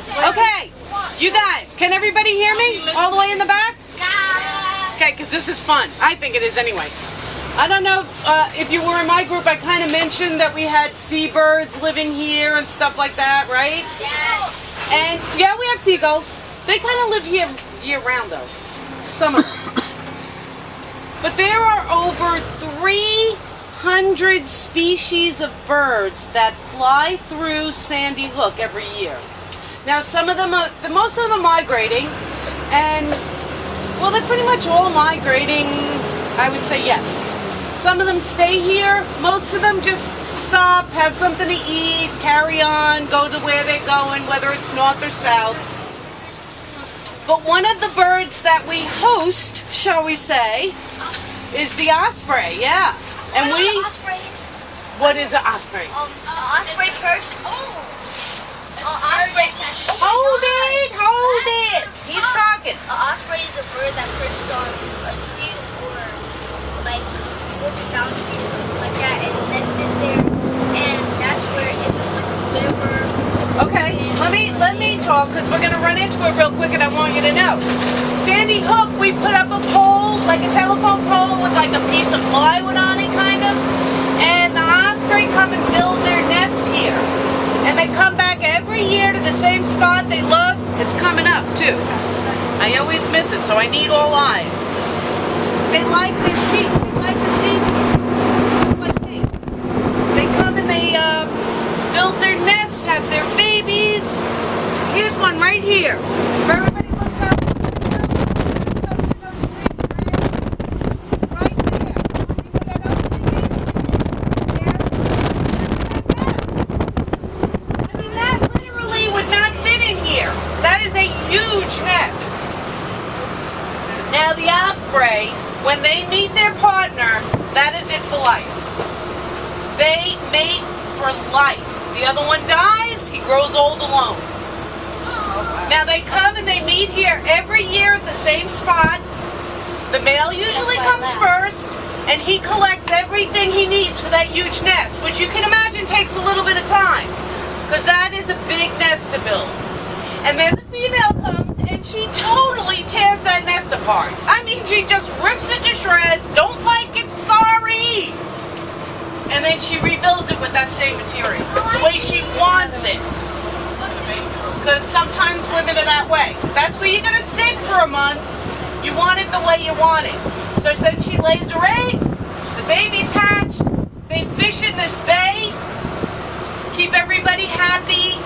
Okay, you guys, can everybody hear me all the way in the back? Okay, because this is fun. I think it is anyway. I don't know if you were in my group, I kind of mentioned that we had seabirds living here and stuff like that, right? Yes. And yeah, we have seagulls. They kind of live here year-round, though. Some of them. But there are over 300 species of birds that fly through Sandy Hook every year. Now, some of them, most of them are migrating, and well, they're pretty much all migrating. I would say yes. Some of them stay here. Most of them just stop, have something to eat, carry on, go to where they're going, whether it's north or south. But one of the birds that we host, shall we say, is the osprey. Yeah, and we. Ospreys. What is an osprey? Osprey perch. Osprey. Hold it. He's talking. Osprey is a bird that perches on a tree or like working down a tree or something like that, and nests is there, and that's where if there's like a river. Okay, let me talk because we're gonna run into it real quick, and I want you to know. Sandy Hook, we put up a pole, like a telephone pole with like a piece of plywood on it, kind of, and the osprey come and build their nest here, and they come back every year to the same spot they love. It's coming up too. I always miss it, so I need all eyes. They like the sea. Just like me. They come and they build their nest, have their babies. Here's one right here. If everybody looks up, right there. See where that opening is? There. That's nest. I mean, that literally would not fit in here. That is a huge nest. Now the osprey, when they meet their partner, that is it for life. They mate for life. The other one dies, he grows old alone. Now they come and they meet here every year at the same spot. The male usually comes first, and he collects everything he needs for that huge nest, which you can imagine takes a little bit of time, because that is a big nest to build. And then the female comes and she totally tears that nest apart. I mean, she just rips it to shreds. Don't like it, sorry. And then she rebuilds it with that same material, the way she wants it. Because sometimes women are that way. That's where you're going to sit for a month. You want it the way you want it. So then she lays her eggs, the babies hatch, they fish in this bay, keep everybody happy.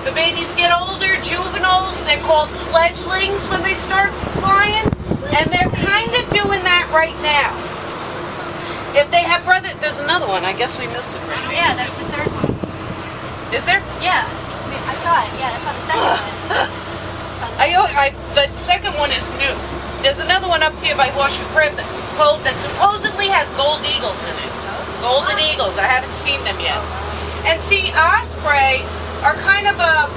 The babies get older, juveniles, they're called fledglings when they start flying, and they're kind of doing that right now. If they have brother, there's another one, I guess we missed it right now. Yeah, there's the third one. Is there? Yeah, I saw it. Yeah, that's on the second one. The second one is new. There's another one up here by Washer Crib that supposedly has gold eagles in it. Golden eagles, I haven't seen them yet. And see, osprey are kind of a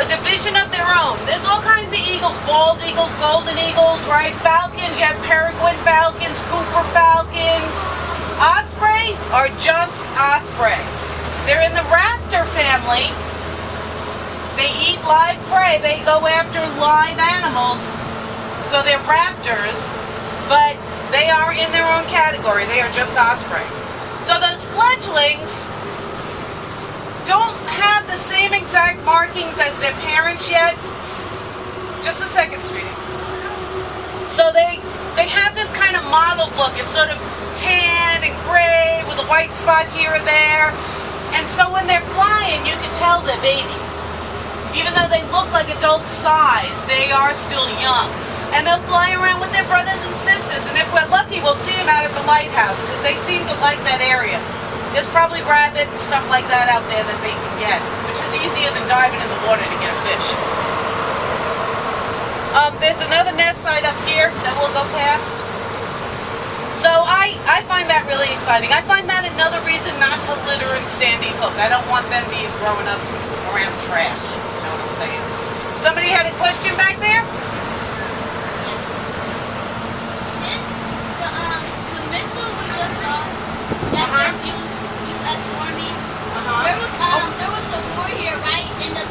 division of their own. There's all kinds of eagles, bald eagles, golden eagles, right? Falcons, you have peregrine falcons, Cooper falcons. Osprey are just osprey. They're in the raptor family. They eat live prey. They go after live animals. So they're raptors, but they are in their own category. They are just osprey. So those fledglings don't have the same exact markings as their parents yet. Just a second, sweetie. So they have this kind of mottled look. It's sort of tan and gray with a white spot here or there. And so when they're flying, you can tell they're babies. Even though they look like adult size, they are still young. And they'll fly around with their brothers and sisters. And if we're lucky, we'll see them out at the lighthouse, because they seem to like that area. There's probably rabbit and stuff like that out there that they can get, which is easier than diving in the water to get a fish. There's another nest site up here that we'll go past. So I find that really exciting. I find that another reason not to litter in Sandy Hook. I don't want them being growing up around trash. You know what I'm saying? Somebody had a question back there? Since the missile we just saw that says U.S. Army, there was a war here, right? And the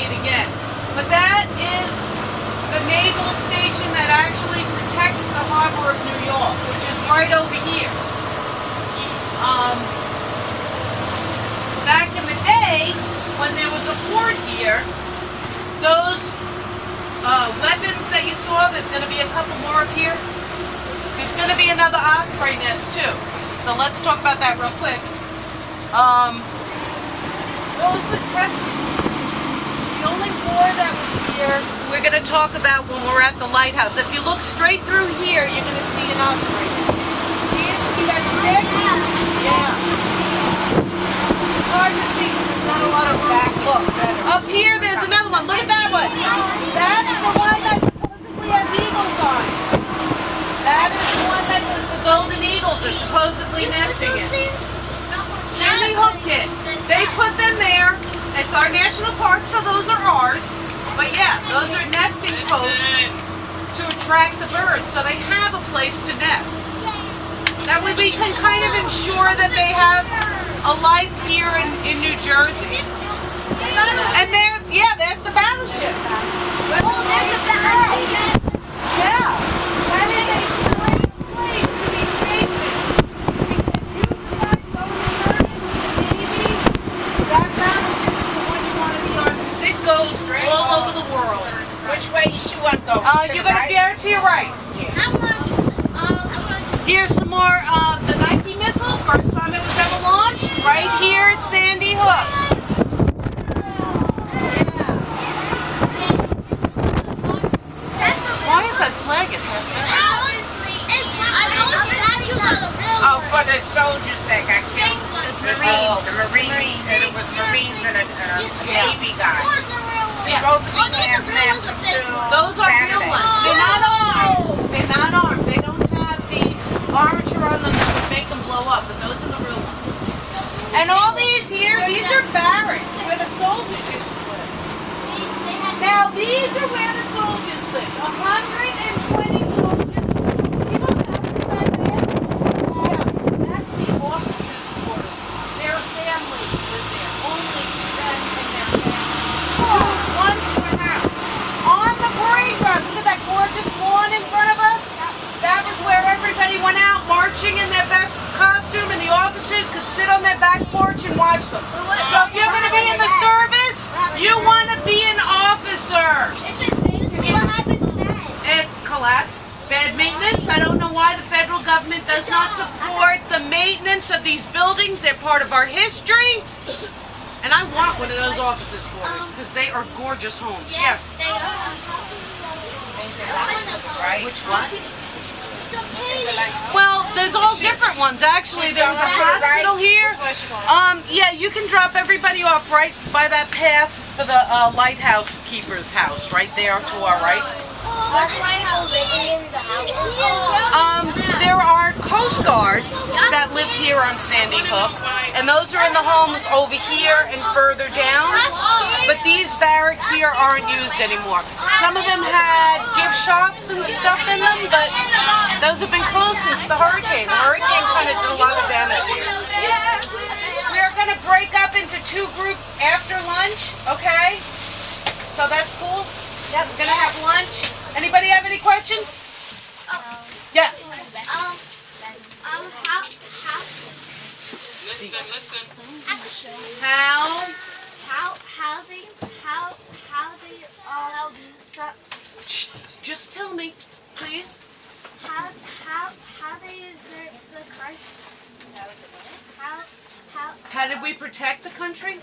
it again. But that is the naval station that actually protects the harbor of New York, which is right over here. Back in the day, when there was a fort here, those weapons that you saw, there's going to be a couple more up here. There's going to be another Osprey nest too. So let's talk about that real quick. Those were tested. The only war that was here, we're going to talk about when we're at the lighthouse. If you look straight through here, you're going to see an Osprey nest. See it? See that stick? Yeah. It's hard to see because there's not a lot of back. Look, up here there's another one. Look at that one. That's the one that supposedly has eagles on it. That is the one that the golden eagles are supposedly nesting in. Sandy hooked it. They put them there. It's our national park, so those are ours. But yeah, those are nesting posts to attract the birds, so they have a place to nest. That way we can kind of ensure that they have a life here in New Jersey. And there, yeah, there's the battleship. Yeah, that is a great place to be stationed. If you decide to go into service in the Navy, that battleship is the one you want to be on because it goes all over the world. Which way you should want to go? You're going to veer to your right. Here's some more of the Nike missile, first time it was ever launched, right here at Sandy Hook. Yeah. Why is that flag at half mast? Oh, for the soldiers that got killed. It's Marines. The Marines. And it was Marines and a Navy guy. It's supposed to be half mast until Those are real Saturday. ones. They're not armed. They're not armed. They don't have the armature on them that would make them blow up, but those are the real ones. And all these here, these are barracks where the soldiers used to live. Now these are where the soldiers live. 120 soldiers. See those houses back there? Yeah, that's the officers' quarters. Their families live there. Only them and their families. One per house. On the parade grounds, look at that gorgeous lawn in front of us. That was where everybody went out marching in their best costume, and the officers could sit on their back porch and watch them. So if you're going to be in the service, you want to be an officer. It collapsed. Bad maintenance. I don't know why the federal government does not support the maintenance of these buildings. They're part of our history. And I want one of those officers' quarters because they are gorgeous homes. Yes. Right? Which one? Well, there's all different ones. Actually, there was a hospital here. Yeah, you can drop everybody off right by that path for the lighthouse keeper's house, right there to our right. There are Coast Guard that live here on Sandy Hook, and those are in the homes over here and further down. But these barracks here aren't used anymore. Some of them had gift shops and stuff in them, but those have been closed since the hurricane. The hurricane kind of did a lot of damage here. We're going to break up into two groups after lunch, okay? So that's cool? Yep. We're going to have lunch. Anybody have any questions? Yes. Shh, just tell me, please. How they desert the country? How did we protect the country?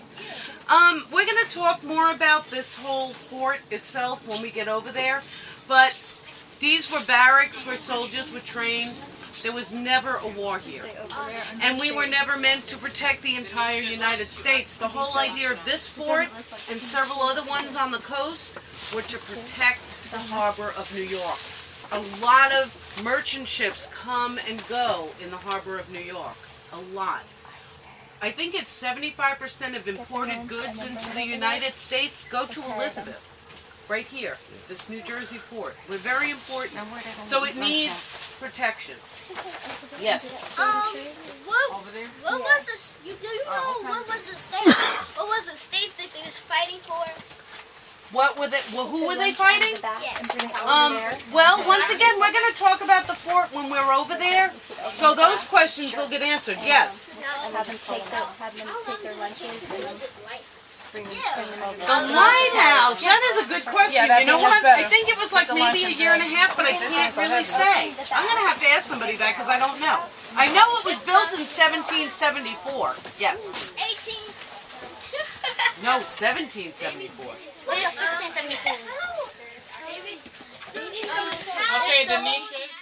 We're going to talk more about this whole fort itself when we get over there, but these were barracks where soldiers were trained. There was never a war here. And we were never meant to protect the entire United States. The whole idea of this fort and several other ones on the coast were to protect the harbor of New York. A lot of merchant ships come and go in the harbor of New York. A lot. I think it's 75% of imported goods into the United States go to Elizabeth. Right here, this New Jersey port. We're very important, so it needs protection. Yes. What was this? Do you know what was the state? What was the states that they was fighting for? What were they? Well, who were they fighting? Yes. Well, once again, we're going to talk about the fort when we're over there. So those questions will get answered. Yes. Have them take their lunches and bring them over. The lighthouse. That is a good question. Yeah, You know that's what? better. I think it was like maybe a year and a half, but I can't really say. I'm going to have to ask somebody that because I don't know. I know it was built in 1774. Yes. 18. No, 1774. Well, 1672. Okay, Denisha.